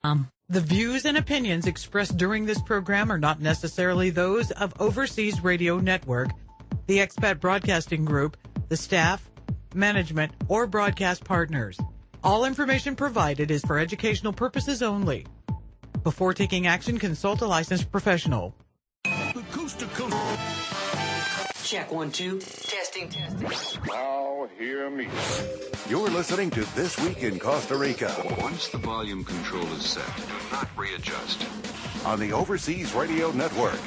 The views and opinions expressed during this program are not necessarily those of Overseas Radio Network, the Expat Broadcasting Group, the staff, management, or broadcast partners. All information provided is for educational purposes only. Before taking action, consult a licensed professional. The Costa Rica. Check 1, 2. Testing. Now hear me. You're listening to This Week in Costa Rica. Once the volume control is set, do not readjust. On the Overseas Radio Network.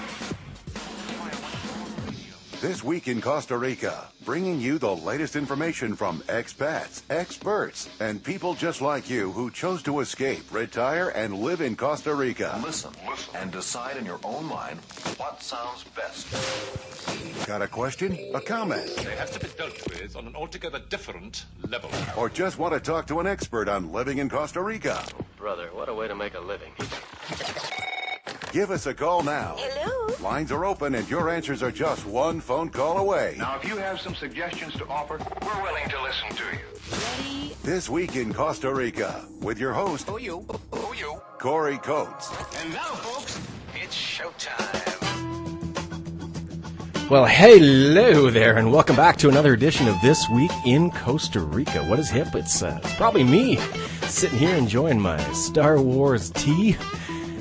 This Week in Costa Rica, bringing you the latest information from expats, experts, and people just like you who chose to escape, retire, and live in Costa Rica. Listen, and decide in your own mind what sounds best. Got a question? A comment? They have to be dealt with on an altogether different level. Or just want to talk to an expert on living in Costa Rica? Oh, brother, what a way to make a living. Give us a call now. Hello? Lines are open and your answers are just one phone call away. Now, if you have some suggestions to offer, we're willing to listen to you. Ready? This Week in Costa Rica with your host, Who you? Corey Coates. And now, folks, it's showtime. Well, hello there, and welcome back to another edition of This Week in Costa Rica. What is hip? It's probably me sitting here enjoying my Star Wars tea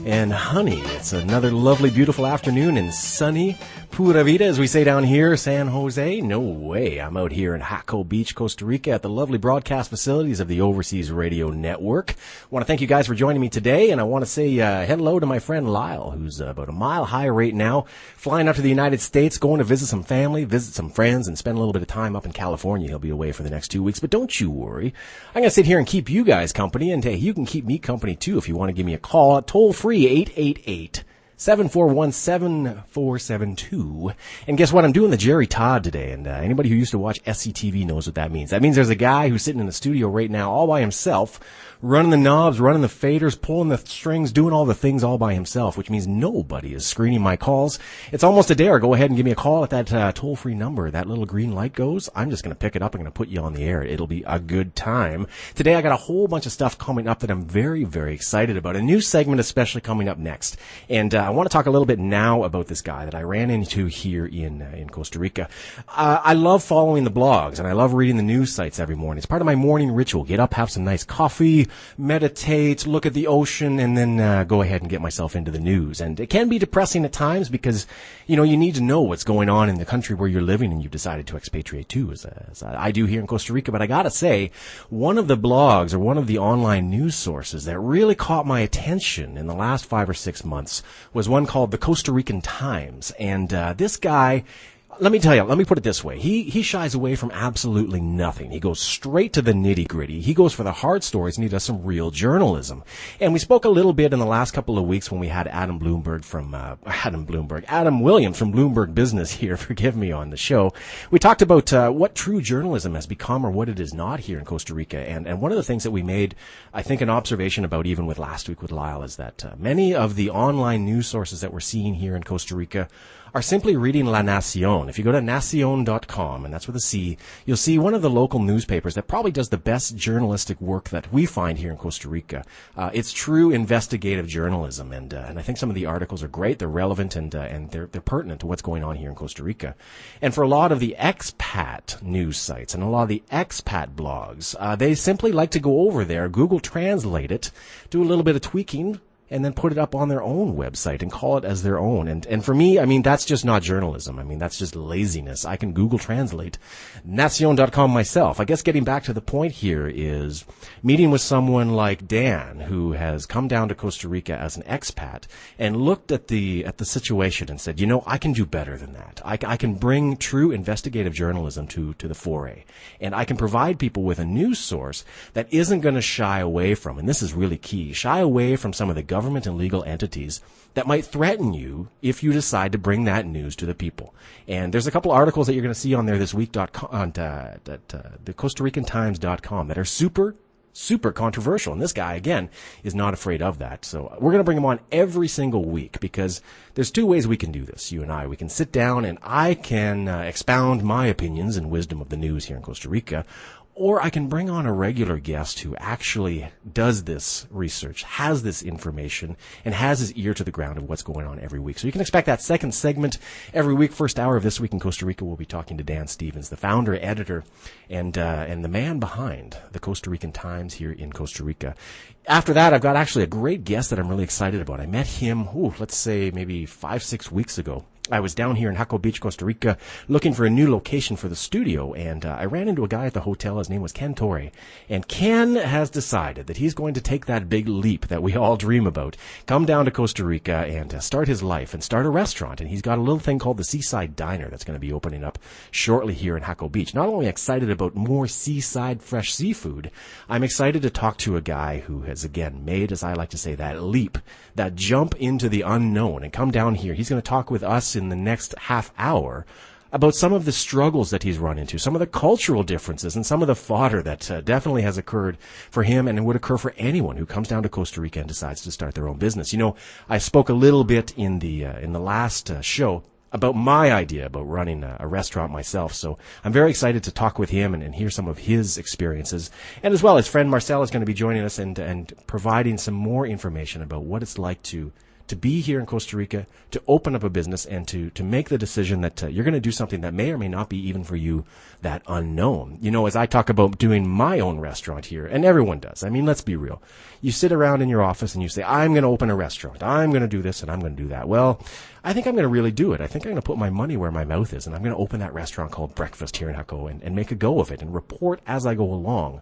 and honey. It's another lovely, beautiful afternoon in sunny Pura Vida, as we say down here, San Jose. No way. I'm out here in Jaco Beach, Costa Rica at the lovely broadcast facilities of the Overseas Radio Network. I want to thank you guys for joining me today, and I want to say hello to my friend Lyle, who's about a mile high right now, flying up to the United States, going to visit some family, visit some friends, and spend a little bit of time up in California. He'll be away for the next 2 weeks, but don't you worry. I'm going to sit here and keep you guys company, and hey, you can keep me company too if you want to give me a call. Toll free, 888 741-7472. And guess what? I'm doing the Jerry Todd today. And anybody who used to watch SCTV knows what that means. That means there's a guy who's sitting in the studio right now all by himself, running the knobs, running the faders, pulling the strings, doing all the things all by himself, which means nobody is screening my calls. It's almost a dare. Go ahead and give me a call at that toll-free number. That little green light goes. I'm just going to pick it up. I'm going to put you on the air. It'll be a good time. Today I got a whole bunch of stuff coming up that I'm very, very excited about. A new segment especially coming up next. And I want to talk a little bit now about this guy that I ran into here in Costa Rica. I love following the blogs, and I love reading the news sites every morning. It's part of my morning ritual. Get up, have some nice coffee, meditate, look at the ocean, and then go ahead and get myself into the news. And it can be depressing at times because, you know, you need to know what's going on in the country where you're living and you've decided to expatriate to, as I do here in Costa Rica. But I gotta say, one of the blogs or one of the online news sources that really caught my attention in the last 5 or 6 months was one called the Costa Rican Times. And this guy, let me tell you, let me put it this way. He shies away from absolutely nothing. He goes straight to the nitty-gritty. He goes for the hard stories, and he does some real journalism. And we spoke a little bit in the last couple of weeks when we had Adam Williams from Bloomberg Business here, forgive me, on the show. We talked about what true journalism has become or what it is not here in Costa Rica. And one of the things that we made, I think, an observation about even with last week with Lyle is that many of the online news sources that we're seeing here in Costa Rica are simply reading La Nacion. If you go to nacion.com, and that's with a C, you'll see one of the local newspapers that probably does the best journalistic work that we find here in Costa Rica. It's true investigative journalism, and I think some of the articles are great. They're relevant and they're pertinent to what's going on here in Costa Rica. And for a lot of the expat news sites and a lot of the expat blogs, they simply like to go over there, Google Translate it, do a little bit of tweaking, and then put it up on their own website and call it as their own. And for me, I mean, that's just not journalism. I mean, that's just laziness. I can Google Translate Nacion.com myself. I guess getting back to the point here is meeting with someone like Dan, who has come down to Costa Rica as an expat and looked at the situation and said, you know, I can do better than that. I can bring true investigative journalism to the foray. And I can provide people with a news source that isn't going to shy away from, and this is really key, shy away from some of the government and legal entities that might threaten you if you decide to bring that news to the people. And there's a couple articles that you're going to see on there this week on the Costa Rican Times.com that are super controversial. And this guy, again, is not afraid of that. So we're going to bring him on every single week because there's two ways we can do this, you and I. We can sit down and I can expound my opinions and wisdom of the news here in Costa Rica, or I can bring on a regular guest who actually does this research, has this information, and has his ear to the ground of what's going on every week. So you can expect that second segment every week. First hour of This Week in Costa Rica, we'll be talking to Dan Stevens, the founder, editor, and the man behind the Costa Rican Times here in Costa Rica. After that, I've got actually a great guest that I'm really excited about. I met him, let's say maybe 5-6 weeks ago. I was down here in Jaco Beach, Costa Rica, looking for a new location for the studio, and I ran into a guy at the hotel. His name was Ken Torre, and Ken has decided that he's going to take that big leap that we all dream about, come down to Costa Rica and start his life and start a restaurant. And he's got a little thing called the Seaside Diner that's going to be opening up shortly here in Jaco Beach. Not only excited about more seaside fresh seafood, I'm excited to talk to a guy who has, again, made, as I like to say, that leap, that jump into the unknown and come down here. He's going to talk with us in the next half hour about some of the struggles that he's run into, some of the cultural differences, and some of the fodder that definitely has occurred for him and would occur for anyone who comes down to Costa Rica and decides to start their own business. You know, I spoke a little bit in the last show about my idea about running a restaurant myself. So I'm very excited to talk with him and hear some of his experiences. And as well, his friend Marcel is going to be joining us and providing some more information about what it's like to be here in Costa Rica, to open up a business, and to make the decision that you're going to do something that may or may not be even for you that unknown. You know, as I talk about doing my own restaurant here, and everyone does. I mean, let's be real. You sit around in your office and you say, I'm going to open a restaurant. I'm going to do this and I'm going to do that. Well, I think I'm going to really do it. I think I'm going to put my money where my mouth is, and I'm going to open that restaurant called Breakfast here in Jaco and make a go of it and report as I go along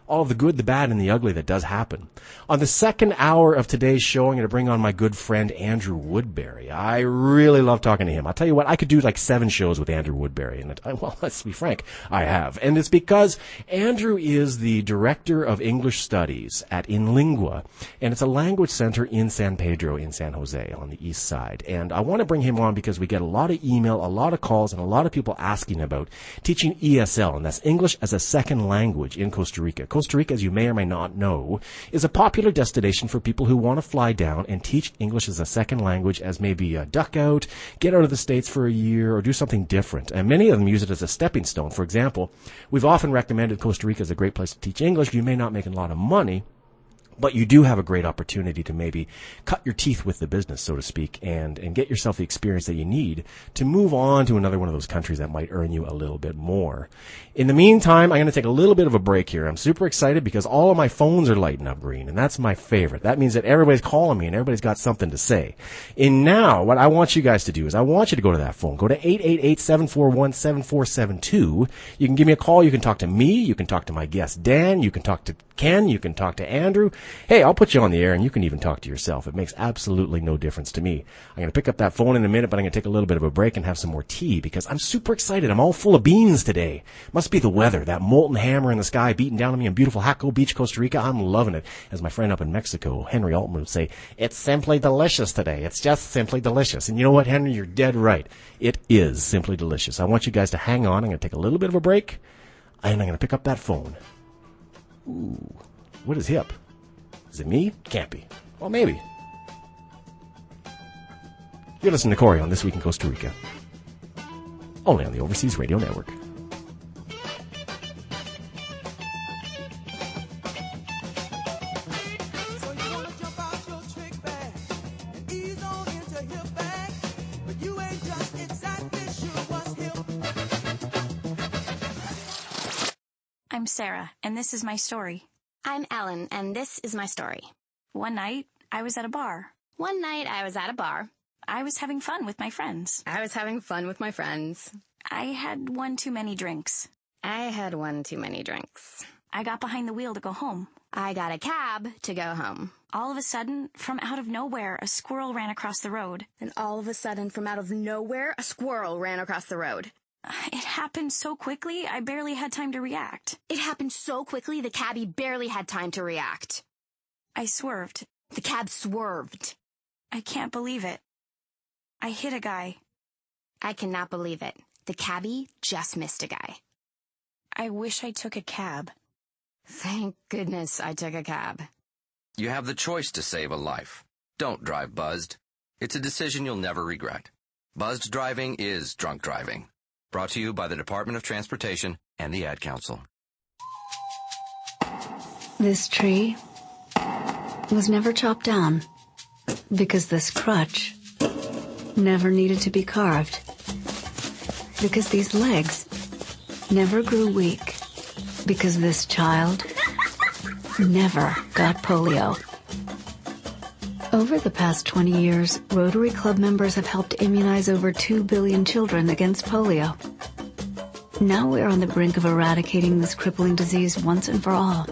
all of the good, the bad, and the ugly that does happen. On the second hour of today's show, I'm going to bring on my good friend Andrew Woodbury. I really love talking to him. I'll tell you what, I could do like 7 shows with Andrew Woodbury, and well, let's be frank, I have. And it's because Andrew is the Director of English Studies at InLingua, and it's a language center in San Pedro in San Jose on the east side. And I want to bring him on because we get a lot of email, a lot of calls, and a lot of people asking about teaching ESL, and that's English as a second language in Costa Rica. Costa Rica, as you may or may not know, is a popular destination for people who want to fly down and teach English as a second language as maybe a duck out, get out of the States for a year, or do something different. And many of them use it as a stepping stone. For example, we've often recommended Costa Rica as a great place to teach English. You may not make a lot of money, but you do have a great opportunity to maybe cut your teeth with the business, so to speak, and get yourself the experience that you need to move on to another one of those countries that might earn you a little bit more. In the meantime, I'm going to take a little bit of a break here. I'm super excited because all of my phones are lighting up green, and that's my favorite. That means that everybody's calling me and everybody's got something to say. And now, what I want you guys to do is I want you to go to that phone. Go to 888-741-7472. You can give me a call. You can talk to me. You can talk to my guest, Dan. You can talk to Ken. You can talk to Andrew. Hey, I'll put you on the air and you can even talk to yourself. It makes absolutely no difference to me. I'm going to pick up that phone in a minute, but I'm going to take a little bit of a break and have some more tea because I'm super excited. I'm all full of beans today. Must be the weather, that molten hammer in the sky beating down on me in beautiful Jaco Beach, Costa Rica. I'm loving it. As my friend up in Mexico, Henry Altman, would say, it's simply delicious today. It's just simply delicious. And you know what, Henry? You're dead right. It is simply delicious. I want you guys to hang on. I'm going to take a little bit of a break and I'm going to pick up that phone. Ooh, what is hip? Is it me? Can't be. Well, maybe. You're listening to Corey on This Week in Costa Rica. Only on the Overseas Radio Network. I'm Sarah, and this is my story. I'm Ellen, and this is my story. One night, I was at a bar. I was having fun with my friends. I had one too many drinks. I got behind the wheel to go home. I got a cab to go home. All of a sudden, from out of nowhere, a squirrel ran across the road. It happened so quickly, I barely had time to react. The cabbie barely had time to react. I swerved. The cab swerved. I can't believe it. I hit a guy. I cannot believe it. The cabbie just missed a guy. I wish I took a cab. Thank goodness I took a cab. You have the choice to save a life. Don't drive buzzed. It's a decision you'll never regret. Buzzed driving is drunk driving. Brought to you by the Department of Transportation and the Ad Council. This tree was never chopped down because this crutch never needed to be carved, because these legs never grew weak, because this child never got polio. Over the past 20 years, Rotary Club members have helped immunize over 2 billion children against polio. Now we're on the brink of eradicating this crippling disease once and for all.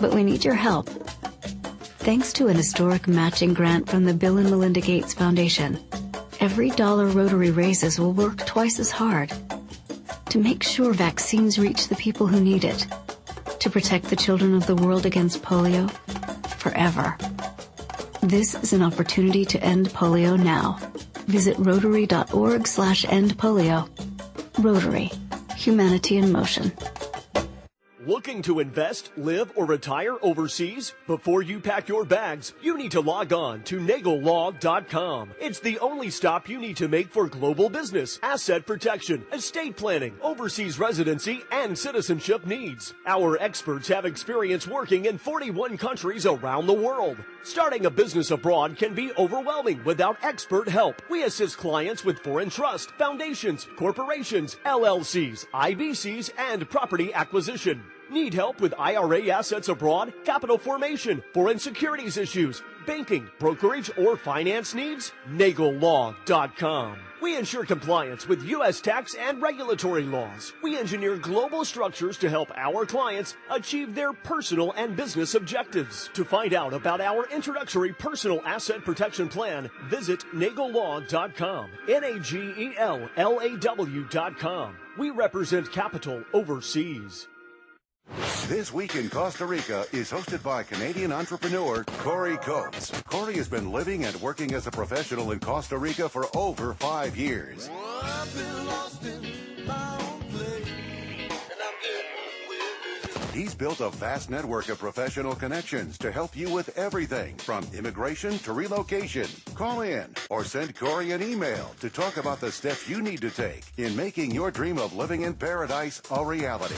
But we need your help. Thanks to an historic matching grant from the Bill and Melinda Gates Foundation, every dollar Rotary raises will work twice as hard to make sure vaccines reach the people who need it, to protect the children of the world against polio forever. This is an opportunity to end polio now. Visit Rotary.org/endpolio. Rotary. Humanity in motion. Looking to invest, live, or retire overseas? Before you pack your bags, you need to log on to NagelLaw.com. It's the only stop you need to make for global business, asset protection, estate planning, overseas residency, and citizenship needs. Our experts have experience working in 41 countries around the world. Starting a business abroad can be overwhelming without expert help. We assist clients with foreign trust, foundations, corporations, LLCs, IBCs, and property acquisition. Need help with IRA assets abroad, capital formation, foreign securities issues, banking, brokerage, or finance needs? NagelLaw.com. We ensure compliance with U.S. tax and regulatory laws. We engineer global structures to help our clients achieve their personal and business objectives. To find out about our introductory personal asset protection plan, visit NagelLaw.com. NagelLaw.com. We represent capital overseas. This Week in Costa Rica is hosted by Canadian entrepreneur Corey Coates. Corey has been living and working as a professional in Costa Rica for over 5 years. He's built a vast network of professional connections to help you with everything from immigration to relocation. Call in or send Corey an email to talk about the steps you need to take in making your dream of living in paradise a reality.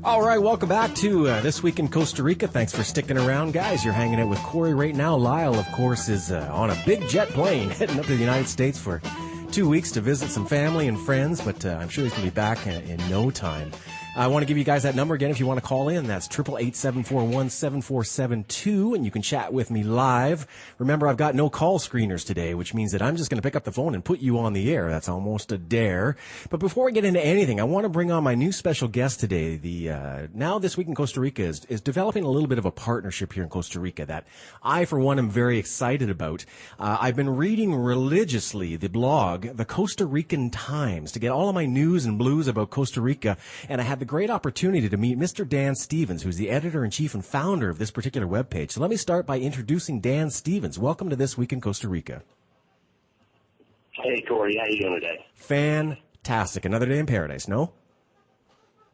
All right, welcome back to This Week in Costa Rica. Thanks for sticking around, guys. You're hanging out with Corey right now. Lyle, of course, is on a big jet plane heading up to the United States for 2 weeks to visit some family and friends, but I'm sure he's going to be back in no time. I want to give you guys that number again if you want to call in. That's 888-741-7472, and you can chat with me live. Remember, I've got no call screeners today, which means that I'm just going to pick up the phone and put you on the air. That's almost a dare. But before we get into anything, I want to bring on my new special guest today. Now This Week in Costa Rica is developing a little bit of a partnership here in Costa Rica that I, for one, am very excited about. I've been reading religiously the blog, the Costa Rican Times, to get all of my news and blues about Costa Rica, and I had the great opportunity to meet Mr. Dan Stevens, who's the editor-in-chief and founder of this particular webpage. So let me start by introducing Dan Stevens. Welcome to This Week in Costa Rica. Hey, Corey. How you doing today? Fantastic. Another day in paradise, no?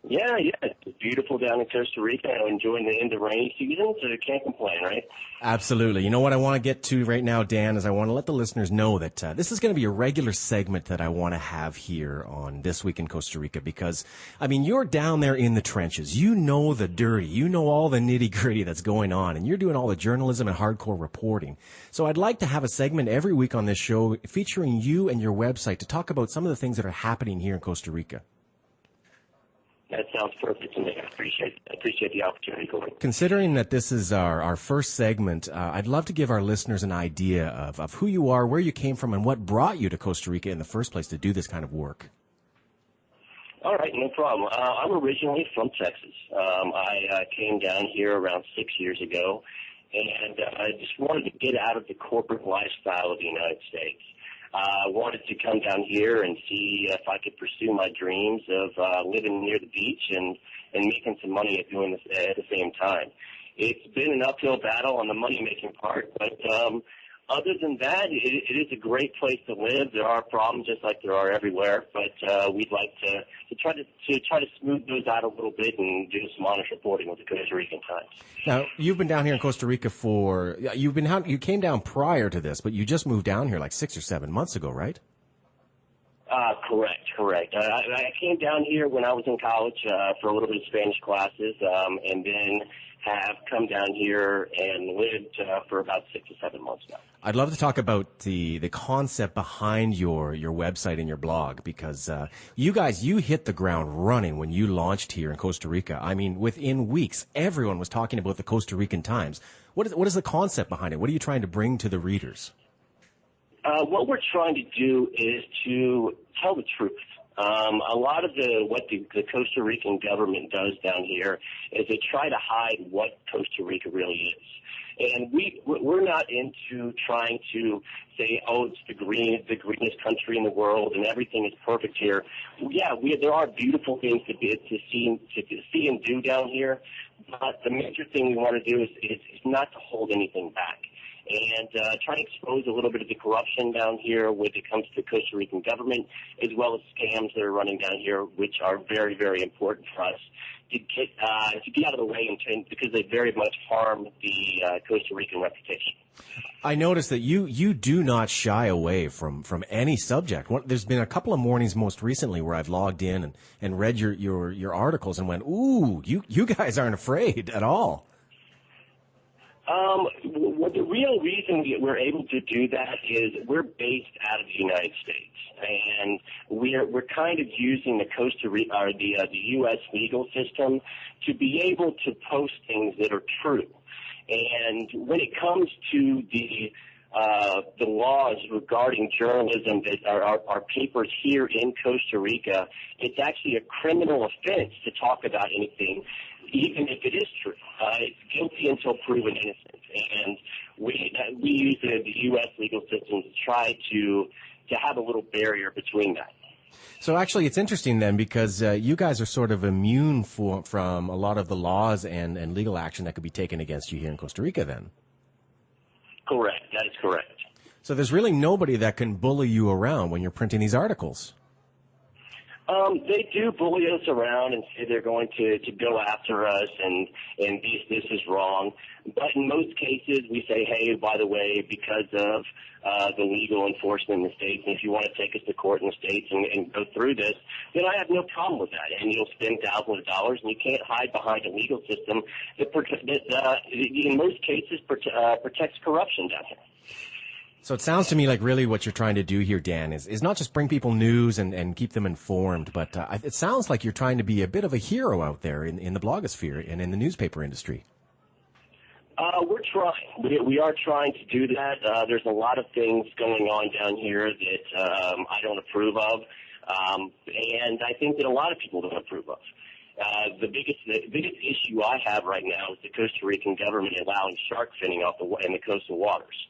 Yeah. It's beautiful down in Costa Rica. I'm enjoying the end of rainy season, so I can't complain, right? Absolutely. You know what I want to get to right now, Dan, is I want to let the listeners know that this is going to be a regular segment that I want to have here on This Week in Costa Rica because, I mean, you're down there in the trenches. You know the dirty. You know all the nitty-gritty that's going on, and you're doing all the journalism and hardcore reporting. So I'd like to have a segment every week on this show featuring you and your website to talk about some of the things that are happening here in Costa Rica. That sounds perfect to me. I appreciate the opportunity, Corey. Considering that this is our first segment, I'd love to give our listeners an idea of who you are, where you came from, and what brought you to Costa Rica in the first place to do this kind of work. All right, no problem. I'm originally from Texas. I came down here around 6 years ago, and I just wanted to get out of the corporate lifestyle of the United States. I wanted to come down here and see if I could pursue my dreams of living near the beach and making some money at doing this at the same time. It's been an uphill battle on the money-making part, but other than that, it is a great place to live. There are problems just like there are everywhere, but we'd like to try to smooth those out a little bit and do some honest reporting with the Costa Rican Times. Now, you've been down here in Costa Rica you came down prior to this, but you just moved down here like 6 or 7 months ago, right? Correct. I came down here when I was in college for a little bit of Spanish classes, and then have come down here and lived for about 6 to 7 months now. I'd love to talk about the concept behind your website and your blog, because you guys, you hit the ground running when you launched here in Costa Rica. I mean, within weeks, everyone was talking about the Costa Rican Times. What is the concept behind it? What are you trying to bring to the readers? What we're trying to do is to tell the truth. A lot of what the Costa Rican government does down here is they try to hide what Costa Rica really is. And we're not into trying to say, oh, it's the greenest country in the world and everything is perfect here. Yeah, there are beautiful things to see and do down here, but the major thing we want to do is not to hold anything back. And try to expose a little bit of the corruption down here when it comes to the Costa Rican government, as well as scams that are running down here, which are very, very important for us to get out of the way, because they very much harm the Costa Rican reputation. I noticed that you do not shy away from any subject. There's been a couple of mornings most recently where I've logged in and read your articles and went, ooh, you guys aren't afraid at all. Well, the real reason we're able to do that is we're based out of the United States, and we're kind of using the Costa Rica or the U.S. legal system to be able to post things that are true. And when it comes to the laws regarding journalism that are papers here in Costa Rica, it's actually a criminal offense to talk about anything, even if it is true. It's guilty until proven innocent. And we use the U.S. legal system to try to have a little barrier between that. So actually, it's interesting then, because you guys are sort of immune from a lot of the laws and legal action that could be taken against you here in Costa Rica then. Correct. That is correct. So there's really nobody that can bully you around when you're printing these articles. They do bully us around and say they're going to go after us and this is wrong. But in most cases, we say, hey, by the way, because of the legal enforcement in the States, and if you want to take us to court in the States and go through this, then I have no problem with that. And you'll spend thousands of dollars, and you can't hide behind a legal system that in most cases protects corruption down here. So it sounds to me like really what you're trying to do here, Dan, is not just bring people news and keep them informed, but it sounds like you're trying to be a bit of a hero out there in the blogosphere and in the newspaper industry. We're trying. We are trying to do that. There's a lot of things going on down here that I don't approve of, and I think that a lot of people don't approve of. The biggest issue I have right now is the Costa Rican government allowing shark finning in the coastal waters.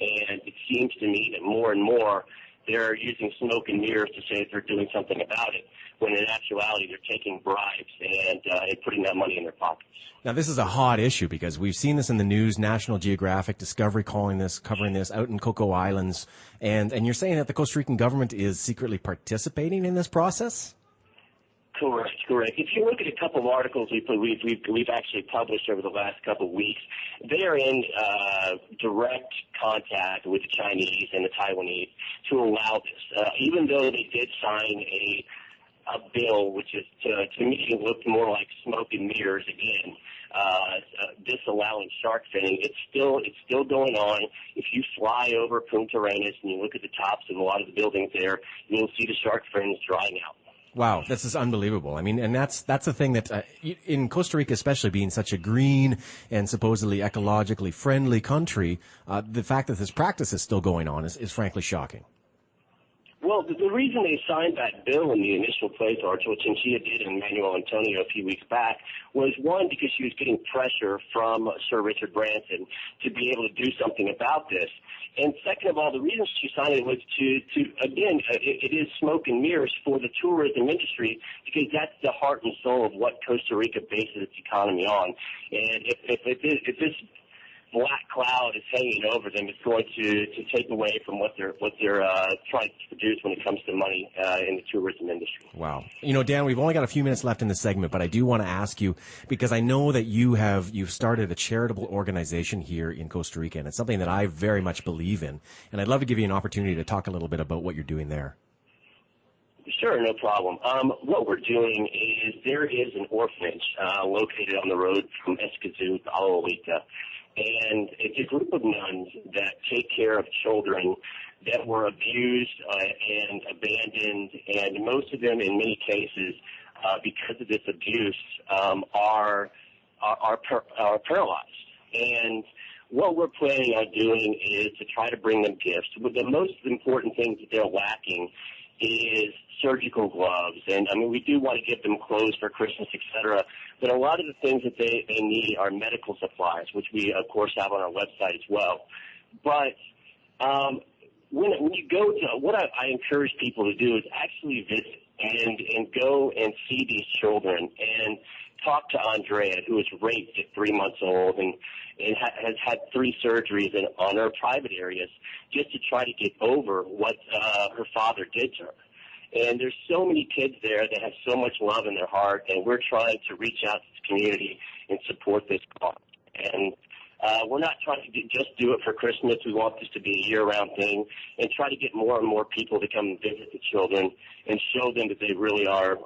And it seems to me that more and more they're using smoke and mirrors to say that they're doing something about it, when in actuality they're taking bribes and putting that money in their pockets. Now, this is a hot issue because we've seen this in the news, National Geographic, Discovery covering this out in Coco Islands. And you're saying that the Costa Rican government is secretly participating in this process? Correct. If you look at a couple of articles we've actually published over the last couple of weeks, they are in direct contact with the Chinese and the Taiwanese to allow this. Even though they did sign a bill, which is to me looked more like smoke and mirrors again, disallowing shark finning, it's still going on. If you fly over Punta Arenas and you look at the tops of a lot of the buildings there, you'll see the shark fins drying out. Wow, this is unbelievable. I mean, and that's the thing that in Costa Rica, especially being such a green and supposedly ecologically friendly country, the fact that this practice is still going on is frankly shocking. Well, the reason they signed that bill in the initial place, which Chinchilla did and Manuel Antonio a few weeks back, was one, because she was getting pressure from Sir Richard Branson to be able to do something about this. And second of all, the reason she signed it was to again, it is smoke and mirrors for the tourism industry, because that's the heart and soul of what Costa Rica bases its economy on. And if this black cloud is hanging over them, it's going to take away from what they're trying to produce when it comes to money in the tourism industry. Wow. You know, Dan, we've only got a few minutes left in the segment, but I do want to ask you, because I know that you've started a charitable organization here in Costa Rica, and it's something that I very much believe in, and I'd love to give you an opportunity to talk a little bit about what you're doing there. Sure, no problem. What we're doing is there is an orphanage located on the road from Escazú to Alahuita, and it's a group of nuns that take care of children that were abused and abandoned, and most of them, in many cases, because of this abuse, are paralyzed. And what we're planning on doing is to try to bring them gifts. But the most important thing that they're lacking is surgical gloves. And, I mean, we do want to get them clothes for Christmas, et cetera. But a lot of the things that they need are medical supplies, which we, of course, have on our website as well. But when you go to, what I encourage people to do is actually visit and go and see these children and talk to Andrea, who was raped at 3 months old and has had 3 surgeries on her private areas just to try to get over what her father did to her. And there's so many kids there that have so much love in their heart, and we're trying to reach out to the community and support this cause. And we're not trying to just do it for Christmas. We want this to be a year-round thing and try to get more and more people to come and visit the children and show them that they really are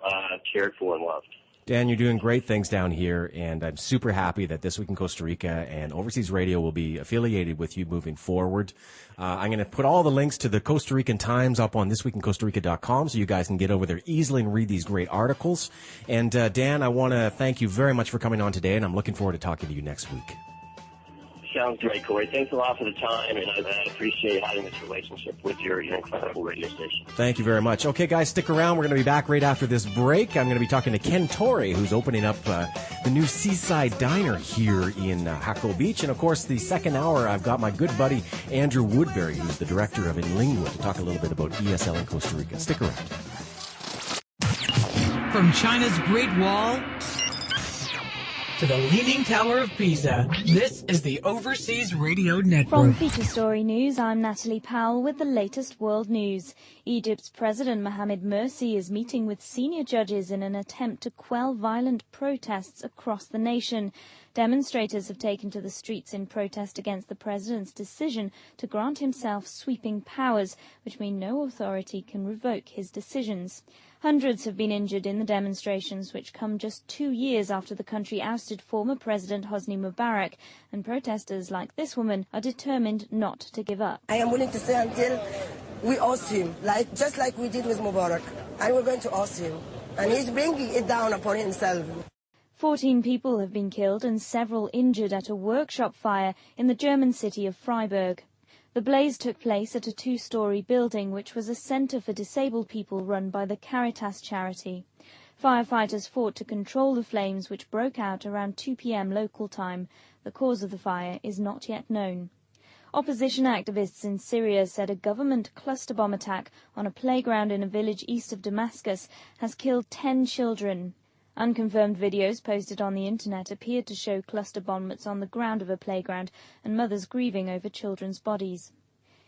cared for and loved. Dan, you're doing great things down here, and I'm super happy that This Week in Costa Rica and Overseas Radio will be affiliated with you moving forward. I'm going to put all the links to the Costa Rican Times up on thisweekincostarica.com so you guys can get over there easily and read these great articles. And Dan, I want to thank you very much for coming on today, and I'm looking forward to talking to you next week. Sounds great, Corey. Thanks a lot for the time, and I appreciate having this relationship with your incredible radio station. Thank you very much. Okay, guys, stick around. We're going to be back right after this break. I'm going to be talking to Ken Torrey, who's opening up the new Seaside Diner here in Jaco Beach. And, of course, the second hour, I've got my good buddy Andrew Woodbury, who's the director of Inlingua, to talk a little bit about ESL in Costa Rica. Stick around. From China's Great Wall to the Leaning Tower of Pisa, this is the Overseas Radio Network. From Feature Story News, I'm Natalie Powell with the latest world news. Egypt's President Mohamed Morsi is meeting with senior judges in an attempt to quell violent protests across the nation. Demonstrators have taken to the streets in protest against the president's decision to grant himself sweeping powers, which mean no authority can revoke his decisions. Hundreds have been injured in the demonstrations, which come just 2 years after the country ousted former President Hosni Mubarak, and protesters like this woman are determined not to give up. I am willing to stay until we oust him, just like we did with Mubarak, and we're going to oust him, and he's bringing it down upon himself. 14 people have been killed and several injured at a workshop fire in the German city of Freiburg. The blaze took place at a 2-story building, which was a centre for disabled people run by the Caritas charity. Firefighters fought to control the flames, which broke out around 2 p.m. local time. The cause of the fire is not yet known. Opposition activists in Syria said a government cluster bomb attack on a playground in a village east of Damascus has killed 10 children. Unconfirmed videos posted on the internet appeared to show cluster bombs on the ground of a playground and mothers grieving over children's bodies.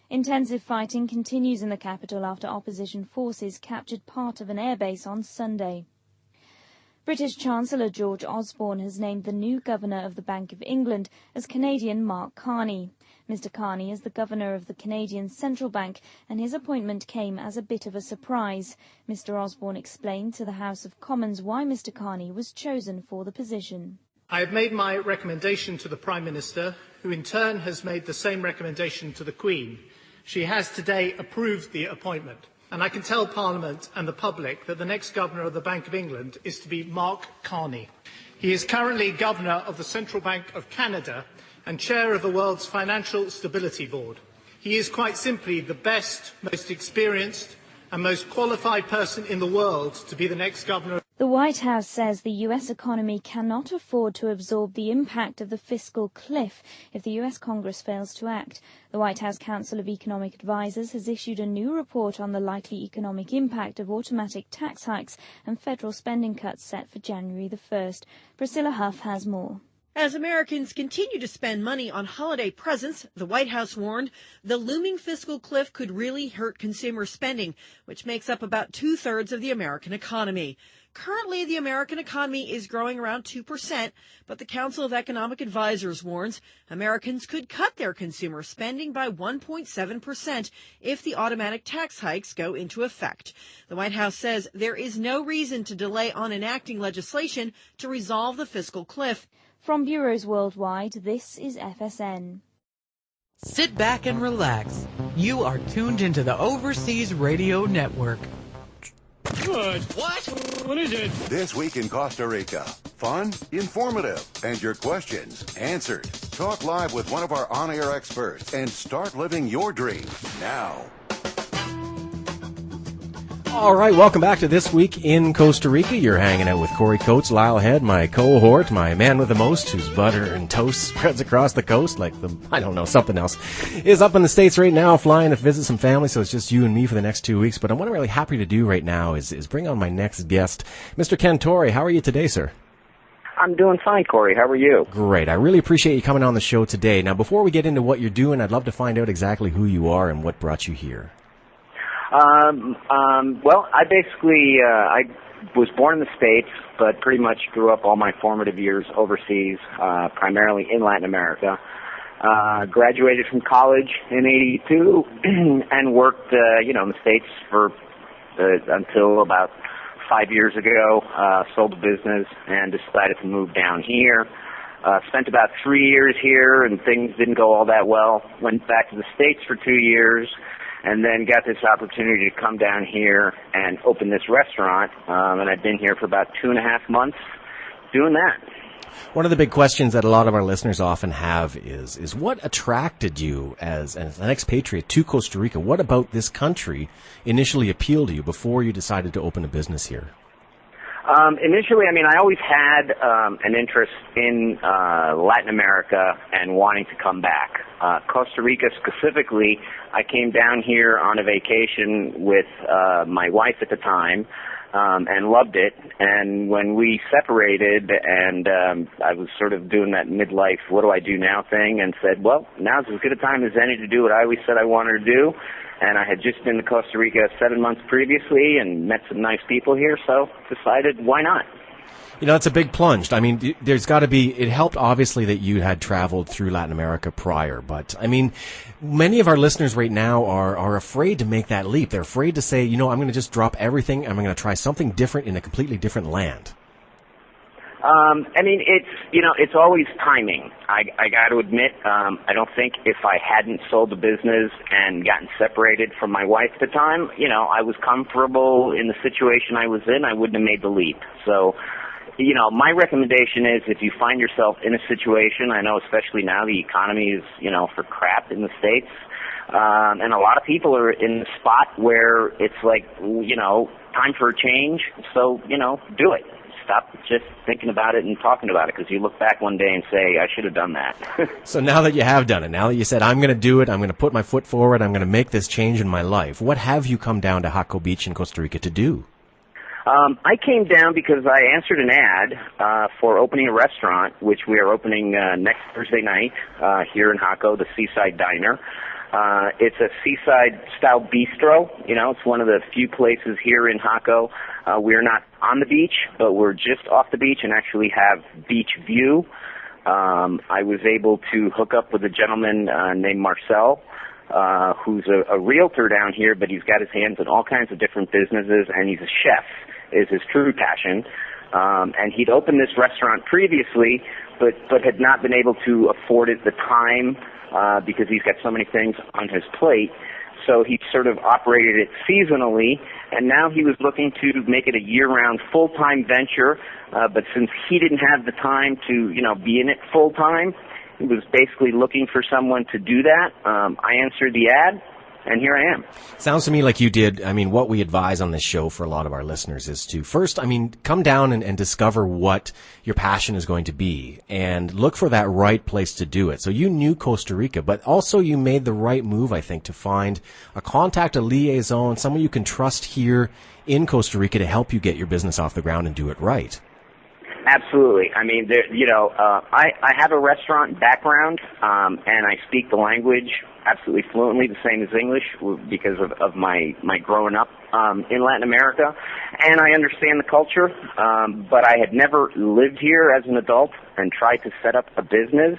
Intensive fighting continues in the capital after opposition forces captured part of an airbase on Sunday. British Chancellor George Osborne has named the new governor of the Bank of England as Canadian Mark Carney. Mr. Carney is the governor of the Canadian Central Bank, and his appointment came as a bit of a surprise. Mr. Osborne explained to the House of Commons why Mr. Carney was chosen for the position. I have made my recommendation to the Prime Minister, who in turn has made the same recommendation to the Queen. She has today approved the appointment, and I can tell Parliament and the public that the next governor of the Bank of England is to be Mark Carney. He is currently governor of the Central Bank of Canada and chair of the world's Financial Stability Board. He is quite simply the best, most experienced and most qualified person in the world to be the next governor. The White House says the U.S. economy cannot afford to absorb the impact of the fiscal cliff if the U.S. Congress fails to act. The White House Council of Economic Advisers has issued a new report on the likely economic impact of automatic tax hikes and federal spending cuts set for January the 1st. Priscilla Huff has more. As Americans continue to spend money on holiday presents, the White House warned the looming fiscal cliff could really hurt consumer spending, which makes up about 2/3 of the American economy. Currently, the American economy is growing around 2%, but the Council of Economic Advisors warns Americans could cut their consumer spending by 1.7% if the automatic tax hikes go into effect. The White House says there is no reason to delay on enacting legislation to resolve the fiscal cliff. From bureaus worldwide, this is FSN. Sit back and relax. You are tuned into the Overseas Radio Network. Good. What? What is it? This week in Costa Rica. Fun, informative, and your questions answered. Talk live with one of our on-air experts and start living your dream now. All right, welcome back to This Week in Costa Rica. You're hanging out with Corey Coates, Lyle Head, my cohort, my man with the most, whose butter and toast spreads across the coast like something else, is up in the States right now, flying to visit some family, so it's just you and me for the next 2 weeks. But what I'm really happy to do right now is bring on my next guest, Mr. Ken Torrey. How are you today, sir? I'm doing fine, Corey. How are you? Great. I really appreciate you coming on the show today. Now, before we get into what you're doing, I'd love to find out exactly who you are and what brought you here. Well, I basically, I was born in the States, but pretty much grew up all my formative years overseas, primarily in Latin America. Graduated from college in '82 and worked, in the States for, until about 5 years ago, sold a business and decided to move down here. Spent about 3 years here and things didn't go all that well. Went back to the States for 2 years. And then got this opportunity to come down here and open this restaurant. And I've been here for about 2.5 months doing that. One of the big questions that a lot of our listeners often have is what attracted you as an expatriate to Costa Rica? What about this country initially appealed to you before you decided to open a business here? Initially, I always had an interest in Latin America and wanting to come back. Costa Rica specifically, I came down here on a vacation with my wife at the time and loved it. And when we separated and I was sort of doing that midlife, what do I do now thing, and said, well, now's as good a time as any to do what I always said I wanted to do. And I had just been to Costa Rica 7 months previously and met some nice people here, so decided why not. It's a big plunge. There's got to be, it helped obviously that you had traveled through Latin America prior, but many of our listeners right now are afraid to make that leap. They're afraid to say, I'm going to just drop everything and I'm going to try something different in a completely different land. It's always timing. I got to admit, I don't think if I hadn't sold the business and gotten separated from my wife at the time, I was comfortable in the situation I was in, I wouldn't have made the leap. So, my recommendation is if you find yourself in a situation, I know especially now the economy is, for crap in the States, and a lot of people are in the spot where it's like, time for a change, so, do it. Stop just thinking about it and talking about it, because you look back one day and say, I should have done that. So now that you have done it, now that you said, I'm going to do it, I'm going to put my foot forward, I'm going to make this change in my life, what have you come down to Jaco Beach in Costa Rica to do? I came down because I answered an ad for opening a restaurant, which we are opening next Thursday night here in Jaco, the Seaside Diner. It's a seaside-style bistro. It's one of the few places here in Jaco. We're not on the beach, but we're just off the beach and actually have beach view. I was able to hook up with a gentleman named Marcel, who's a realtor down here, but he's got his hands in all kinds of different businesses, and he's a chef, is his true passion. And he'd opened this restaurant previously, but had not been able to afford it the time because he's got so many things on his plate. So he sort of operated it seasonally, and now he was looking to make it a year-round full-time venture. But since he didn't have the time to, be in it full-time, he was basically looking for someone to do that. I answered the ad, and here I am. Sounds to me like you did. What we advise on this show for a lot of our listeners is to first, come down and discover what your passion is going to be and look for that right place to do it. So you knew Costa Rica, but also you made the right move, I think, to find a contact, a liaison, someone you can trust here in Costa Rica to help you get your business off the ground and do it right. Absolutely. I mean, I have a restaurant background, and I speak the language absolutely fluently, the same as English, because of my growing up in Latin America, and I understand the culture, but I had never lived here as an adult and tried to set up a business.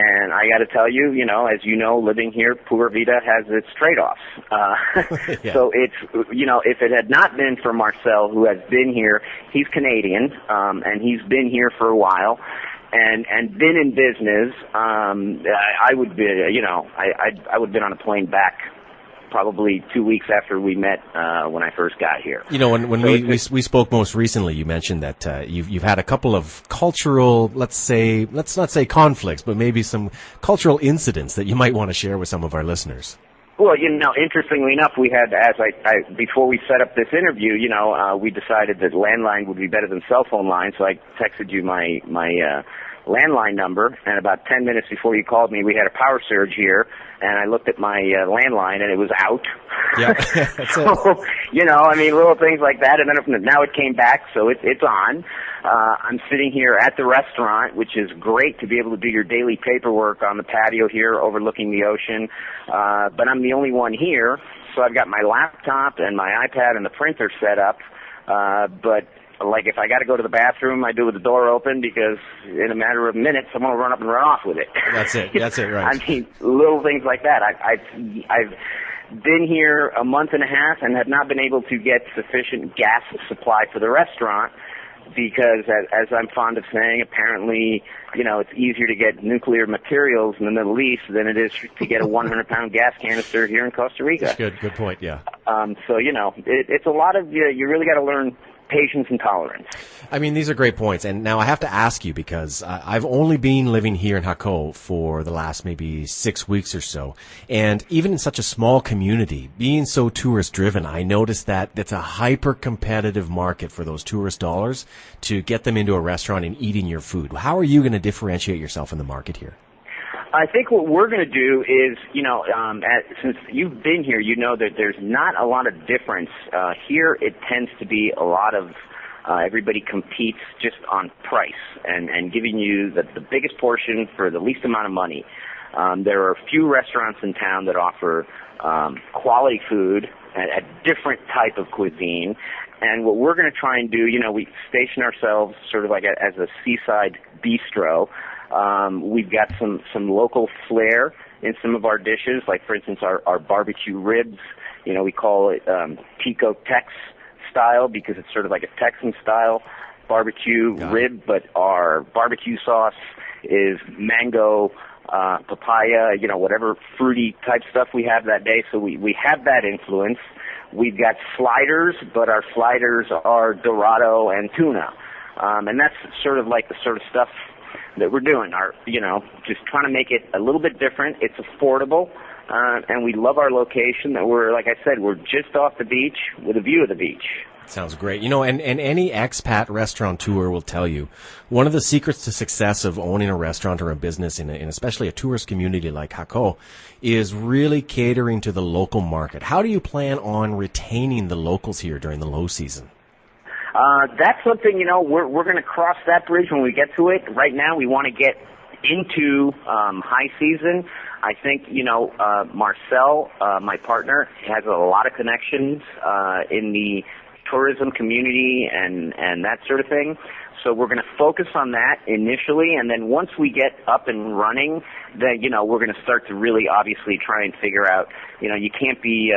And I got to tell you, as you know, living here, Pura Vida has its trade-offs. Yeah. So it's, if it had not been for Marcel, who has been here, he's Canadian, and he's been here for a while, and been in business, I would be, I would have been on a plane back probably 2 weeks after we met when I first got here. When we spoke most recently, you mentioned that you've had a couple of cultural, let's not say conflicts, but maybe some cultural incidents that you might want to share with some of our listeners. Well, interestingly enough, we had, before we set up this interview, we decided that landline would be better than cell phone line, so I texted you my landline number, and about 10 minutes before you called me, we had a power surge here, and I looked at my landline, and it was out. Yeah, so, little things like that, and then now it came back, so it's on. I'm sitting here at the restaurant, which is great to be able to do your daily paperwork on the patio here overlooking the ocean, but I'm the only one here, so I've got my laptop and my iPad and the printer set up, but like if I got to go to the bathroom, I do with the door open because in a matter of minutes, someone will run up and run off with it. That's it, right. I mean, little things like that. I've been here a month and a half and have not been able to get sufficient gas supply for the restaurant because, as I'm fond of saying, apparently, it's easier to get nuclear materials in the Middle East than it is to get a 100-pound gas canister here in Costa Rica. Good point, yeah. So, it's a lot of, you really got to learn patience and tolerance. I mean, these are great points. And now I have to ask you, because I've only been living here in Jaco for the last maybe 6 weeks or so. And even in such a small community, being so tourist driven, I noticed that it's a hyper competitive market for those tourist dollars to get them into a restaurant and eating your food. How are you going to differentiate yourself in the market here? I think what we're going to do is, since you've been here, you know that there's not a lot of difference. Here it tends to be a lot of, everybody competes just on price and giving you the biggest portion for the least amount of money. There are a few restaurants in town that offer quality food, a different type of cuisine. And what we're going to try and do, we station ourselves sort of like as a seaside bistro. We've got some local flair in some of our dishes, like for instance our barbecue ribs. We call it Tico Tex style because it's sort of like a Texan style barbecue rib, but our barbecue sauce is mango, papaya, whatever fruity type stuff we have that day. So we have that influence. We've got sliders, but our sliders are Dorado and tuna. And that's sort of like the sort of stuff that we're doing, just trying to make it a little bit different. It's affordable, and we love our location. That like I said, we're just off the beach with a view of the beach. Sounds great. And any expat restaurateur will tell you, one of the secrets to success of owning a restaurant or a business in especially a tourist community like Jaco is really catering to the local market. How do you plan on retaining the locals here during the low season? That's something, we're going to cross that bridge when we get to it. Right now, we want to get into high season. I think, Marcel, my partner, has a lot of connections in the tourism community and that sort of thing. So we're going to focus on that initially, and then once we get up and running, then, we're going to start to really obviously try and figure out, you can't be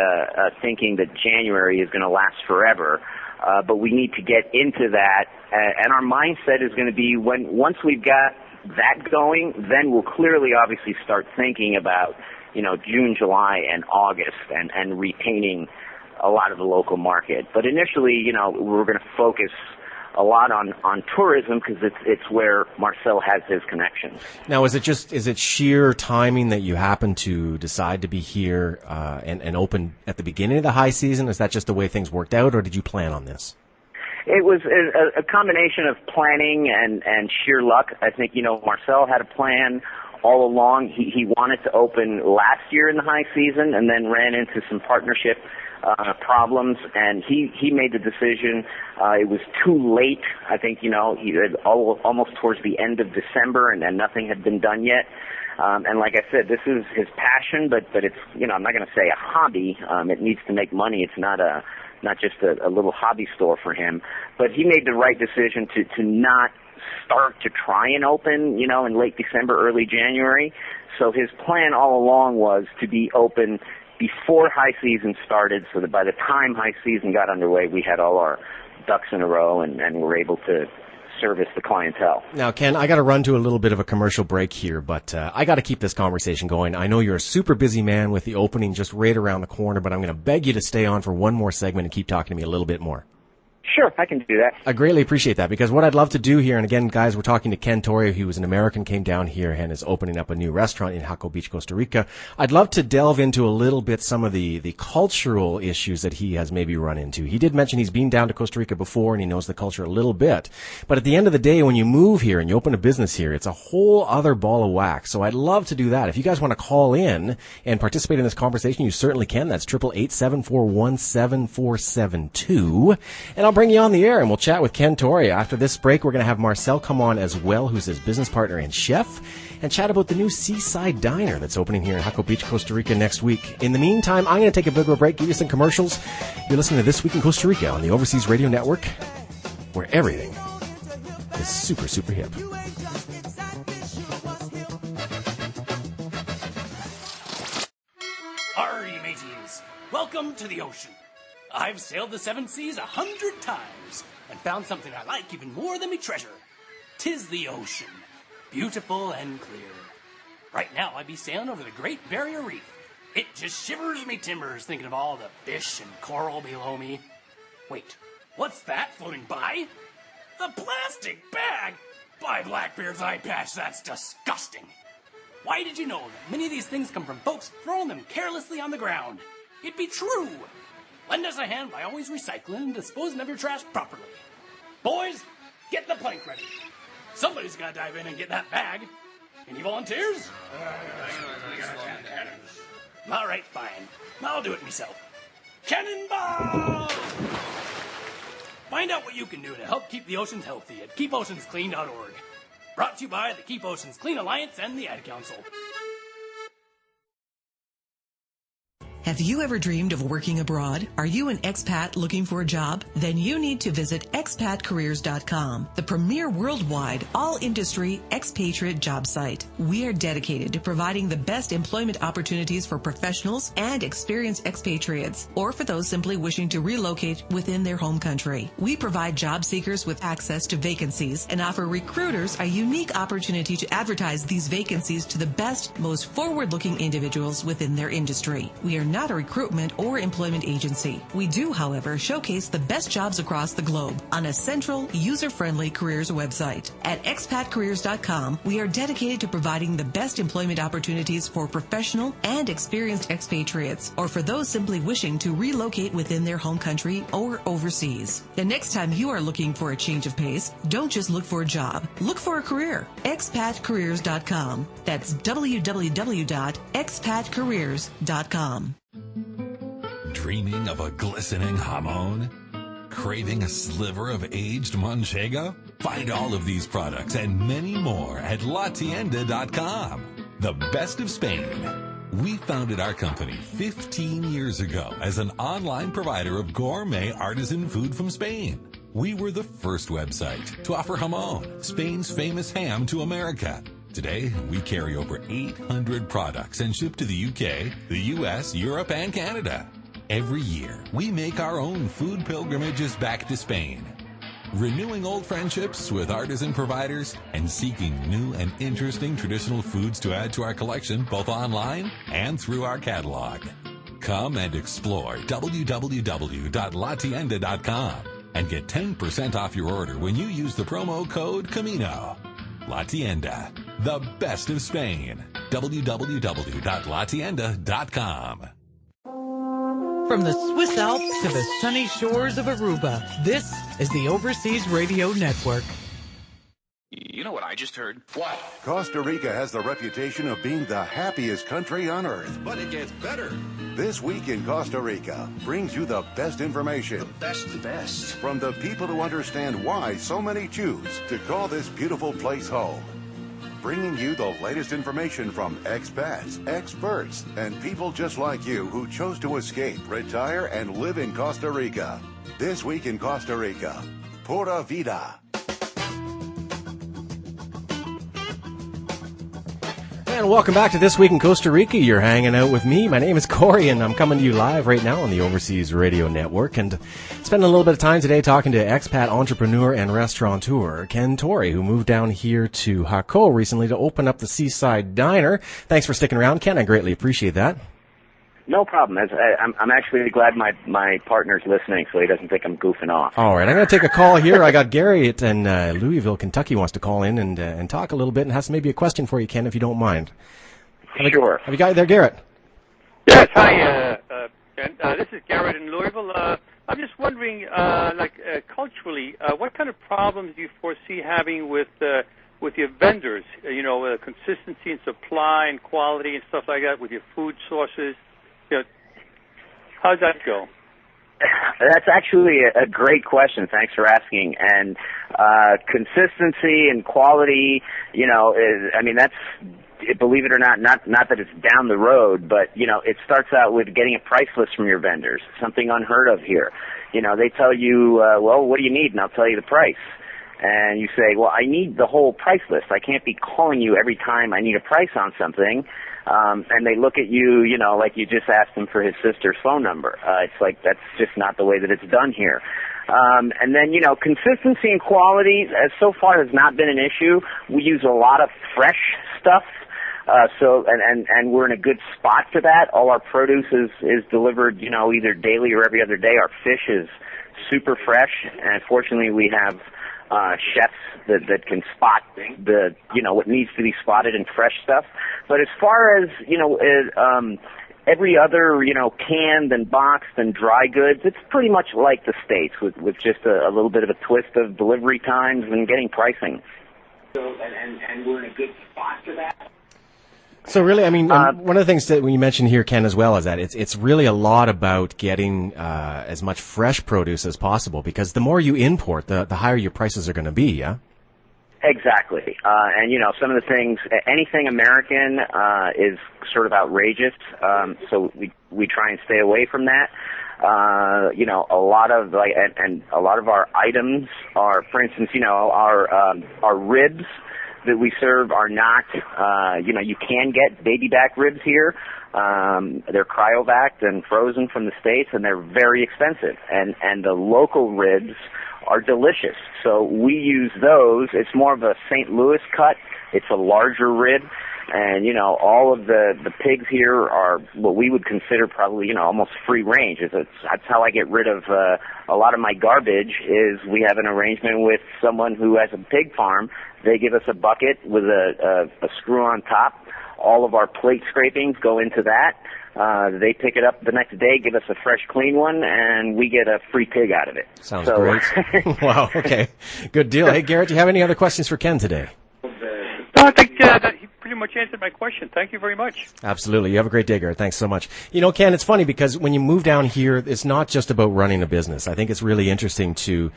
thinking that January is going to last forever. But we need to get into that, and our mindset is going to be once we've got that going, then we'll clearly obviously start thinking about, June, July, and August and retaining a lot of the local market. But initially, we're going to focus a lot on tourism because it's where Marcel has his connections. Now, is it sheer timing that you happen to decide to be here and open at the beginning of the high season? Is that just the way things worked out, or did you plan on this? It was a combination of planning and sheer luck. I think, Marcel had a plan all along. He wanted to open last year in the high season and then ran into some partnership problems, and he made the decision. It was too late. I think, he had almost towards the end of December, and nothing had been done yet. And like I said, this is his passion, but it's, I'm not going to say a hobby. It needs to make money. It's not just a little hobby store for him. But he made the right decision to not start to try and open, in late December, early January. So his plan all along was to be open before high season started, so that by the time high season got underway, we had all our ducks in a row and were able to service the clientele. Now, Ken, I got to run to a little bit of a commercial break here, but I got to keep this conversation going. I know you're a super busy man with the opening just right around the corner, but I'm going to beg you to stay on for one more segment and keep talking to me a little bit more. Sure, I can do that. I greatly appreciate that, because what I'd love to do here, and again, guys, we're talking to Ken Torrio. He was an American, came down here and is opening up a new restaurant in Jaco Beach, Costa Rica. I'd love to delve into a little bit some of the cultural issues that he has maybe run into. He did mention he's been down to Costa Rica before and he knows the culture a little bit. But at the end of the day, when you move here and you open a business here, it's a whole other ball of wax. So I'd love to do that. If you guys want to call in and participate in this conversation, you certainly can. That's 888-741-7472. And I'll bring you on the air and we'll chat with Ken Torrio. After this break, we're going to have Marcel come on as well, who's his business partner and chef, and chat about the new Seaside Diner that's opening here in Jaco Beach, Costa Rica next week. In the meantime, I'm going to take a bit of a break, give you some commercials. You're listening to This Week in Costa Rica on the Overseas Radio Network, where everything is super, super hip. Arr, you mateys. Welcome to the ocean. I've sailed the seven seas 100 times and found something I like even more than me treasure. 'Tis the ocean, beautiful and clear. Right now I be sailing over the Great Barrier Reef. It just shivers me timbers thinking of all the fish and coral below me. Wait, what's that floating by? A plastic bag? By Blackbeard's eye patch, that's disgusting. Why did you know that many of these things come from folks throwing them carelessly on the ground? It be true. Lend us a hand by always recycling and disposing of your trash properly. Boys, get the plank ready. Somebody's got to dive in and get that bag. Any volunteers? All right, fine. I'll do it myself. Cannonball! Find out what you can do to help keep the oceans healthy at keepoceansclean.org. Brought to you by the Keep Oceans Clean Alliance and the Ad Council. Have you ever dreamed of working abroad? Are you an expat looking for a job? Then you need to visit expatcareers.com, the premier worldwide all-industry expatriate job site. We are dedicated to providing the best employment opportunities for professionals and experienced expatriates, or for those simply wishing to relocate within their home country. We provide job seekers with access to vacancies and offer recruiters a unique opportunity to advertise these vacancies to the best, most forward-looking individuals within their industry. We are not a recruitment or employment agency. We do, however, showcase the best jobs across the globe on a central, user-friendly careers website. At expatcareers.com, we are dedicated to providing the best employment opportunities for professional and experienced expatriates, or for those simply wishing to relocate within their home country or overseas. The next time you are looking for a change of pace, don't just look for a job. Look for a career. expatcareers.com. That's www.expatcareers.com. Dreaming of a glistening jamon? Craving a sliver of aged manchego? Find all of these products and many more at latienda.com. The best of Spain. We founded our company 15 years ago as an online provider of gourmet artisan food from Spain. We were the first website to offer jamon, Spain's famous ham, to America. Today, we carry over 800 products and ship to the UK, the US, Europe, and Canada. Every year, we make our own food pilgrimages back to Spain, renewing old friendships with artisan providers and seeking new and interesting traditional foods to add to our collection, both online and through our catalog. Come and explore www.latienda.com and get 10% off your order when you use the promo code Camino. La Tienda, the best of Spain. www.latienda.com. From the Swiss Alps to the sunny shores of Aruba, this is the Overseas Radio Network. You know what I just heard? What? Costa Rica has the reputation of being the happiest country on earth. But it gets better. This Week in Costa Rica brings you the best information. The best. From the people who understand why so many choose to call this beautiful place home. Bringing you the latest information from expats, experts, and people just like you who chose to escape, retire, and live in Costa Rica. This Week in Costa Rica. Pura Vida. And welcome back to This Week in Costa Rica. You're hanging out with me. My name is Corey, and I'm coming to you live right now on the Overseas Radio Network. And spending a little bit of time today talking to expat entrepreneur and restaurateur Ken Torrey, who moved down here to Jaco recently to open up the Seaside Diner. Thanks for sticking around, Ken. I greatly appreciate that. No problem. I'm actually glad my partner's listening so he doesn't think I'm goofing off. All right, I'm going to take a call here. I got Gary in Louisville, Kentucky wants to call in and talk a little bit and has maybe a question for you, Ken, if you don't mind. Sure. Have you got it there, Garrett? Yes, hi, Ken. This is Garrett in Louisville. I'm just wondering, culturally, what kind of problems do you foresee having with your vendors? Consistency in supply and quality and stuff like that with your food sources. How's that go? That's actually a great question. Thanks for asking. And consistency and quality, that's, believe it or not that it's down the road, but, it starts out with getting a price list from your vendors, something unheard of here. They tell you, well, what do you need? And I'll tell you the price. And you say, well, I need the whole price list. I can't be calling you every time I need a price on something. And they look at you, like you just asked him for his sister's phone number. It's like, that's just not the way that it's done here. And then, consistency and quality, so far has not been an issue. We use a lot of fresh stuff. And we're in a good spot for that. All our produce is delivered, either daily or every other day. Our fish is super fresh. And fortunately, we have chefs that can spot what needs to be spotted in fresh stuff. But as far as every other canned and boxed and dry goods, it's pretty much like the States with just a little bit of a twist of delivery times and getting pricing. And we're in a good spot for that. So really, one of the things that we mentioned here, Ken, as well, is that it's really a lot about getting as much fresh produce as possible, because the more you import, the higher your prices are going to be, yeah? Exactly. And some of the things, anything American is sort of outrageous, so we try and stay away from that. A lot of a lot of our items are, for instance, our ribs that we serve are not, you can get baby back ribs here. They're cryovac and frozen from the States, and they're very expensive. And the local ribs are delicious. So we use those. It's more of a St. Louis cut. It's a larger rib. And, all of the pigs here are what we would consider probably, almost free range. That's how I get rid of a lot of my garbage is we have an arrangement with someone who has a pig farm. They give us a bucket with a screw on top. All of our plate scrapings go into that. They pick it up the next day, give us a fresh, clean one, and we get a free pig out of it. Sounds great. Wow, okay. Good deal. Hey, Garrett, do you have any other questions for Ken today? No, I think that he pretty much answered my question. Thank you very much. Absolutely. You have a great day, Garrett. Thanks so much. Ken, it's funny because when you move down here, it's not just about running a business. I think it's really interesting to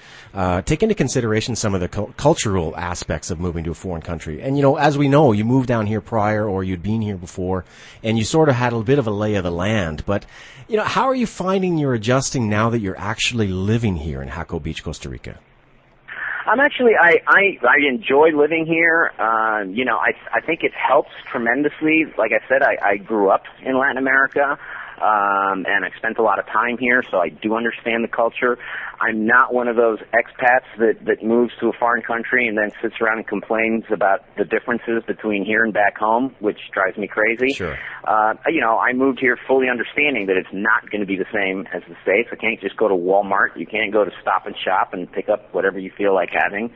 take into consideration some of the cultural aspects of moving to a foreign country. And, as we know, you moved down here prior or you'd been here before, and you sort of had a bit of a lay of the land. But, how are you finding you're adjusting now that you're actually living here in Jaco Beach, Costa Rica? I'm actually, I enjoy living here. I think it helps tremendously. Like I said, I grew up in Latin America, and I spent a lot of time here, so I do understand the culture. I'm not one of those expats that moves to a foreign country and then sits around and complains about the differences between here and back home, which drives me crazy. Sure. I moved here fully understanding that it's not going to be the same as the States. I can't just go to Walmart. You can't go to Stop and Shop and pick up whatever you feel like having.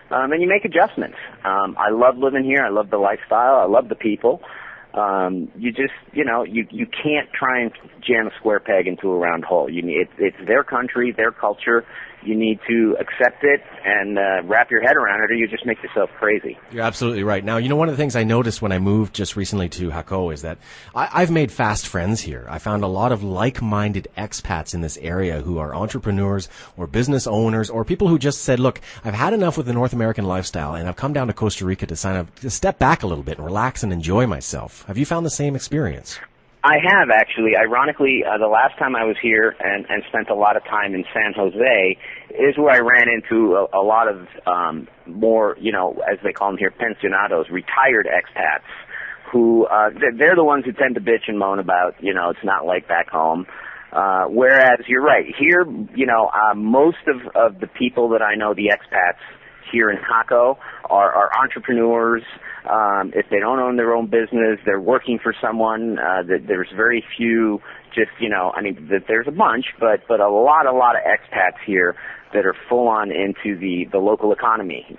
And you make adjustments. I love living here. I love the lifestyle. I love the people. You just, you can't try and jam a square peg into a round hole. It's their country, their culture. You need to accept it and wrap your head around it, or you just make yourself crazy. You're absolutely right. Now, one of the things I noticed when I moved just recently to Jaco is that I've made fast friends here. I found a lot of like-minded expats in this area who are entrepreneurs or business owners or people who just said, look, I've had enough with the North American lifestyle, and I've come down to Costa Rica to step back a little bit and relax and enjoy myself. Have you found the same experience? I have, actually. Ironically, the last time I was here and spent a lot of time in San Jose is where I ran into a lot of more, as they call them here, pensionados, retired expats, who they're the ones who tend to bitch and moan about, it's not like back home. Whereas you're right. Here, most of the people that I know, the expats here in Jaco, are entrepreneurs. If they don't own their own business, they're working for someone. There's very few, there's a bunch, but a lot of expats here that are full on into the local economy,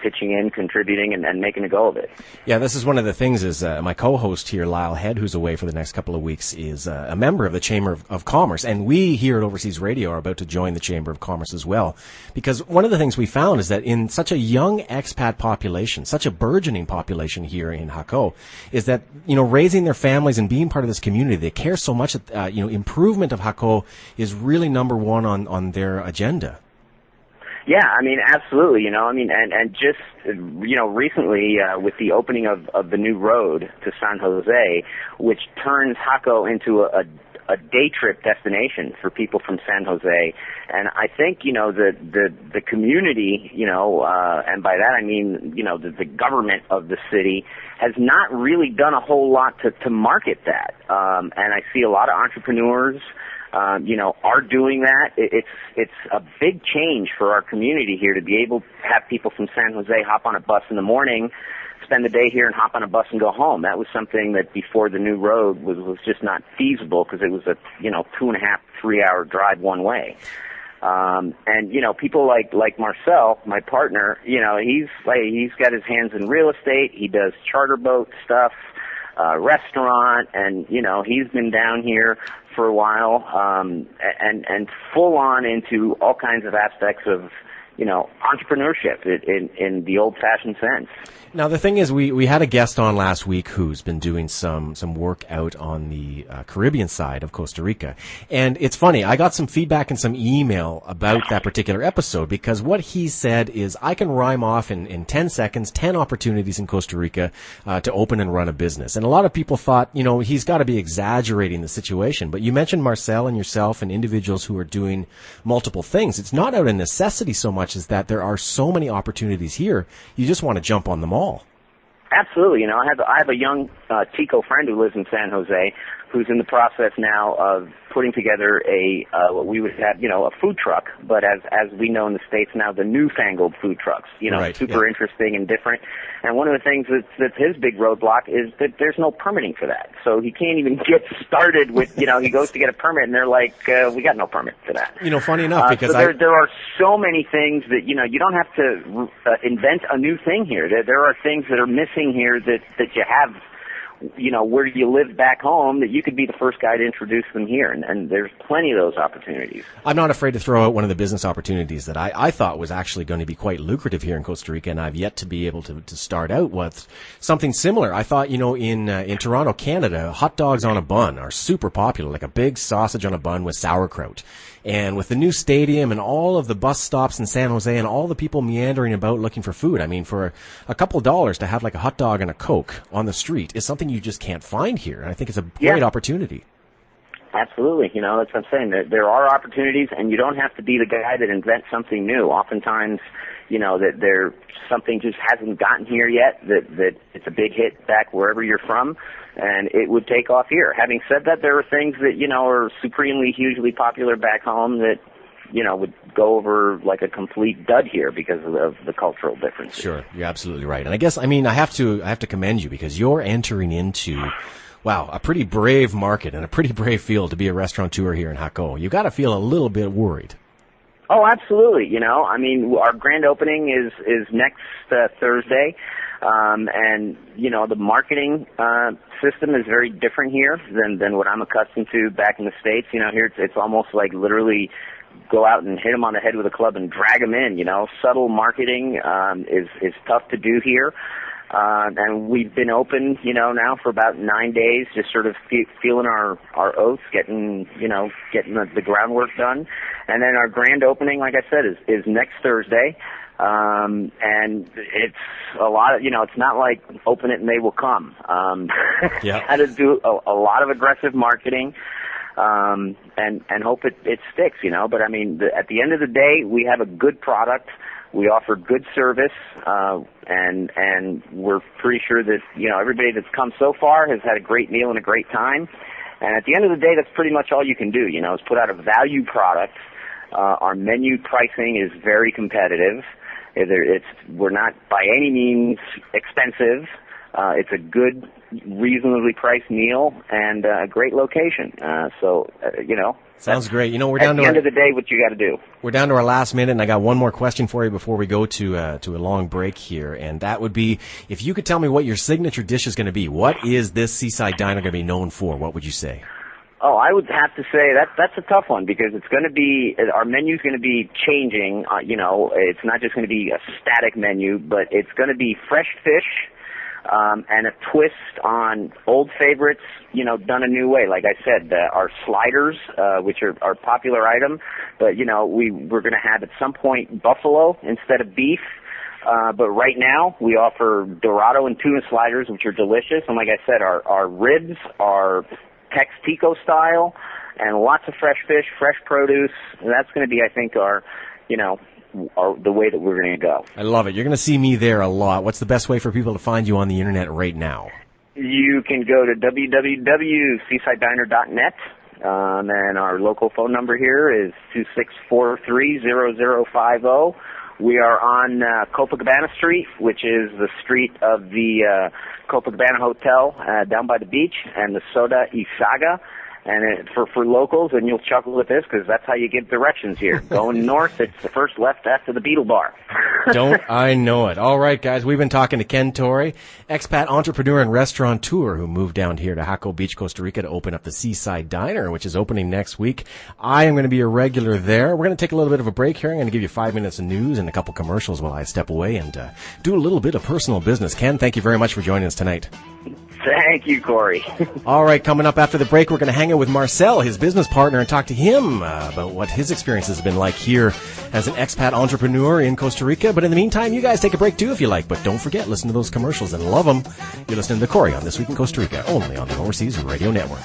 pitching in, contributing, and making a go of it. Yeah, this is one of the things is my co-host here, Lyle Head, who's away for the next couple of weeks, is a member of the Chamber of Commerce. And we here at Overseas Radio are about to join the Chamber of Commerce as well. Because one of the things we found is that in such a young expat population, such a burgeoning population here in Jaco, is that, raising their families and being part of this community, they care so much that, improvement of Jaco is really number one on their agenda. Yeah, absolutely, and just, recently, with the opening of the new road to San Jose, which turns Jaco into a day trip destination for people from San Jose. And I think, the community, and by that I mean, the government of the city has not really done a whole lot to market that. And I see a lot of entrepreneurs are doing that. It's a big change for our community here to be able to have people from San Jose hop on a bus in the morning, spend the day here, and hop on a bus and go home. That was something that before the new road was just not feasible because it was a 2.5, 3 hour drive one way. And people like Marcel, my partner, he's got his hands in real estate. He does charter boat stuff, restaurant, and he's been down here for a while, and full on into all kinds of aspects of entrepreneurship in the old-fashioned sense. Now, the thing is, we had a guest on last week who's been doing some work out on the Caribbean side of Costa Rica. And it's funny, I got some feedback and some email about that particular episode because what he said is, I can rhyme off in 10 seconds, 10 opportunities in Costa Rica to open and run a business. And a lot of people thought, he's got to be exaggerating the situation. But you mentioned Marcel and yourself and individuals who are doing multiple things. It's not out of necessity so much as that there are so many opportunities here. You just want to jump on them all. Absolutely. I have a young Tico friend who lives in San Jose who's in the process now of putting together what we would have, a food truck, but as we know in the States now, the newfangled food trucks, right, super interesting and different. And one of the things that's his big roadblock is that there's no permitting for that. So he can't even get started with, he goes to get a permit and they're like, we got no permit for that. Funny enough, because so there are so many things that, you don't have to invent a new thing here. There are things that are missing here that you have, where you live back home, that you could be the first guy to introduce them here. And there's plenty of those opportunities. I'm not afraid to throw out one of the business opportunities that I thought was actually going to be quite lucrative here in Costa Rica, and I've yet to be able to start out with something similar. I thought, in Toronto, Canada, hot dogs on a bun are super popular, like a big sausage on a bun with sauerkraut. And with the new stadium and all of the bus stops in San Jose and all the people meandering about looking for food, for a couple of dollars to have like a hot dog and a Coke on the street is something you just can't find here. And I think it's a great opportunity. Absolutely. That's what I'm saying. There are opportunities, and you don't have to be the guy that invents something new. Oftentimes, that something just hasn't gotten here yet, that it's a big hit back wherever you're from, and it would take off here. Having said that, there are things that, are supremely, hugely popular back home that, would go over like a complete dud here because of the cultural differences. Sure. You're absolutely right. And I guess, I have to commend you because you're entering into, a pretty brave market and a pretty brave field to be a restaurateur here in Jaco. You got to feel a little bit worried. Oh, absolutely. Our grand opening is next Thursday. And, the marketing system is very different here than what I'm accustomed to back in the States. Here it's almost like literally go out and hit them on the head with a club and drag them in. Subtle marketing is tough to do here. And we've been open, now for about 9 days, just sort of feeling our oats, getting the groundwork done. And then our grand opening, like I said, is next Thursday. And it's a lot of, it's not like open it and they will come. Yeah. Had to do a lot of aggressive marketing, and hope it sticks, But I mean, at the end of the day, we have a good product. We offer good service, and we're pretty sure that, everybody that's come so far has had a great meal and a great time. And at the end of the day, that's pretty much all you can do, is put out a value product. Our menu pricing is very competitive. We're not by any means expensive. It's a good, reasonably priced meal and a great location. Sounds great. We're at down the to end of the day, what you got to do. We're down to our last minute, and I got one more question for you before we go to a long break here, and that would be, if you could tell me what your signature dish is going to be, what is this Seaside Diner going to be known for? What would you say? Oh, I would have to say that's a tough one, because it's going to be, our menu's going to be changing. It's not just going to be a static menu, but it's going to be fresh fish, and a twist on old favorites, done a new way. Like I said, our sliders, which are our popular item, but, we're going to have at some point buffalo instead of beef. But right now we offer Dorado and tuna sliders, which are delicious. And like I said, our ribs are Tex-Tico style, and lots of fresh fish, fresh produce. And that's going to be, I think, the way that we're going to go. I love it. You're going to see me there a lot. What's the best way for people to find you on the internet right now? You can go to www.seasidediner.net, and our local phone number here is 2643-0050. We are on Copacabana Street, which is the street of the Copacabana Hotel down by the beach, and the Soda y Saga. And for locals, and you'll chuckle at this because that's how you give directions here. Going north, it's the first left after the Beetle Bar. Don't I know it. All right, guys, we've been talking to Ken Torrey, expat entrepreneur and restaurateur who moved down here to Jaco Beach, Costa Rica to open up the Seaside Diner, which is opening next week. I am going to be a regular there. We're going to take a little bit of a break here. I'm going to give you 5 minutes of news and a couple commercials while I step away and do a little bit of personal business. Ken, thank you very much for joining us tonight. Thank you, Corey. All right, coming up after the break, we're going to hang out with Marcel, his business partner, and talk to him about what his experience has been like here as an expat entrepreneur in Costa Rica. But in the meantime, you guys take a break too if you like. But don't forget, listen to those commercials and love them. You're listening to Corey on This Week in Costa Rica, only on the Overseas Radio Network.